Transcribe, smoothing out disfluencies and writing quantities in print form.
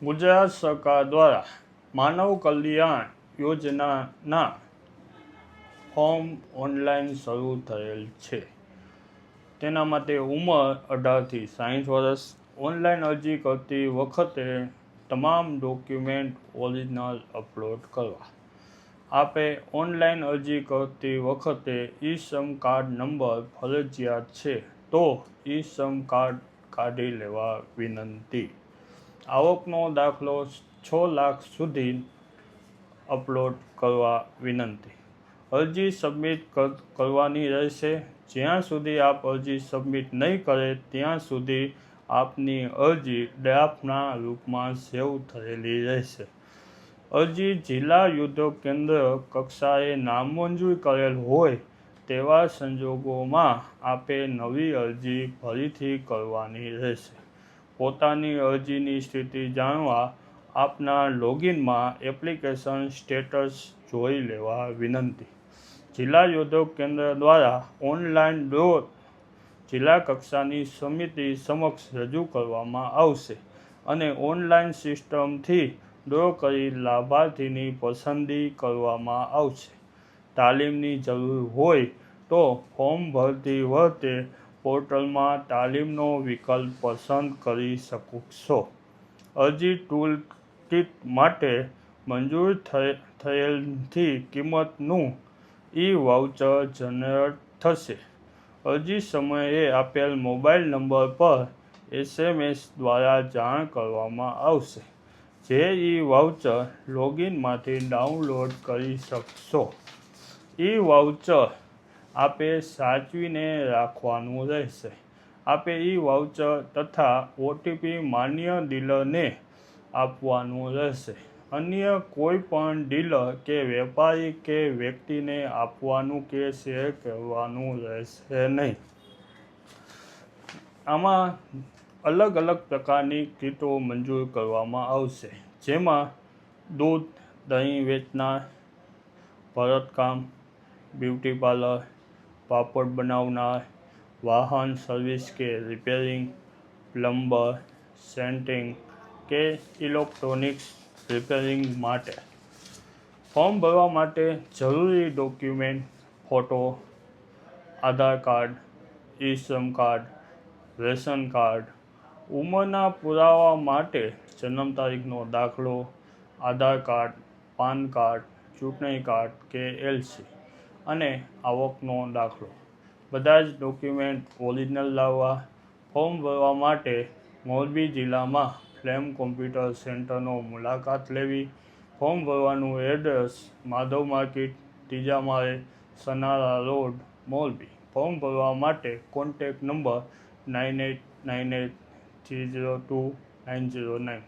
ગુજરાત સરકાર દ્વારા માનવ કલ્યાણ યોજનાના ફોર્મ ઓનલાઈન શરૂ થયેલ છે. તેના માટે ઉંમર 18થી 60 વર્ષ. ઓનલાઈન અરજી કરતી વખતે તમામ ડોક્યુમેન્ટ ઓરિજિનલ અપલોડ કરવા. આપે ઓનલાઈન અરજી કરતી વખતે ઈ-શ્રમ કાર્ડ નંબર ફરજિયાત છે, તો ઈ-શ્રમ કાર્ડ કાઢી લેવા વિનંતી. આવકનો દાખલો 6 લાખ સુધી અપલોડ કરવા વિનંતી. અરજી સબમિટ કરવાની રહેશે. જ્યાં સુધી આપ અરજી સબમિટ નહીં કરે ત્યાં સુધી આપની અરજી ડ્રાફ્ટના રૂપમાં સેવ થયેલી રહેશે. અરજી જિલ્લા ઉદ્યોગ કેન્દ્ર કક્ષાએ નામંજૂર કરેલ હોય તેવા સંજોગોમાં આપે નવી અરજી ફરીથી કરવાની રહેશે. પોતાની અરજીની સ્થિતિ જાણવા આપના લોગિનમાં એપ્લિકેશન સ્ટેટસ જોઈ લેવા વિનંતી. જિલ્લા ઉદ્યોગ કેન્દ્ર દ્વારા ઓનલાઈન ડ્રો જિલ્લા કક્ષાની સમિતિ સમક્ષ રજૂ કરવામાં આવશે અને ઓનલાઈન સિસ્ટમથી ડ્રો કરી લાભાર્થીની પસંદગી કરવામાં આવશે. તાલીમની જરૂર હોય તો ફોર્મ ભરતી વખતે પોર્ટલમાં તાલીમનો વિકલ્પ પસંદ કરી શકશો. અરજી ટૂલ કિટ માટે મંજૂર થયેલથી કિંમતનું ઈ-વાઉચર જનરેટ થશે. અરજી સમયે આપેલ મોબાઈલ નંબર પર SMS દ્વારા જાણ કરવામાં આવશે. જે ઈ-વાઉચર લોગિનમાંથી ડાઉનલોડ કરી શકશો. ઈ-વાઉચર આપે સાચવીને રાખવાનું રહેશે. આપે ઈ-વાઉચર તથા OTP માન્ય ડીલરને આપવાનું રહેશે. અન્ય કોઈ પણ ડીલર કે વેપારી કે વ્યક્તિને આપવાનું કે શેર કરવાનું રહેશે નહીં. આમાં અલગ અલગ પ્રકારની કીટો મંજૂર કરવામાં આવશે, જેમાં દૂધ, દહીં વેચનાર, ભરતકામ, બ્યુટી પાર્લર, પાપડ બનાવનાર, વાહન સર્વિસ કે રિપેરિંગ, પ્લમ્બર, સેન્ટિંગ કે ઇલેક્ટ્રોનિક્સ રિપેરિંગ માટે. ફોર્મ ભરવા માટે જરૂરી ડોક્યુમેન્ટ: ફોટો, આધાર કાર્ડ, ઈ-શ્રમ કાર્ડ, રેશન કાર્ડ. ઉંમરના પુરાવા માટે જન્મ તારીખનો દાખલો, આધાર કાર્ડ, પાન કાર્ડ, ચૂંટણી કાર્ડ કે LC અને આવકનો દાખલો. બધા જ ડોક્યુમેન્ટ ઓરિજિનલ લાવવા. ફોર્મ ભરવા માટે મોરબી જિલ્લામાં ફ્લેમ કોમ્પ્યુટર સેન્ટરનો મુલાકાત લેવી. ફોર્મ ભરવાનું એડ્રેસ: માધવ માર્કેટ, ત્રીજા માળે, સનારા રોડ, મોરબી. ફોર્મ ભરવા માટે કોન્ટેક્ટ નંબર 9898302909.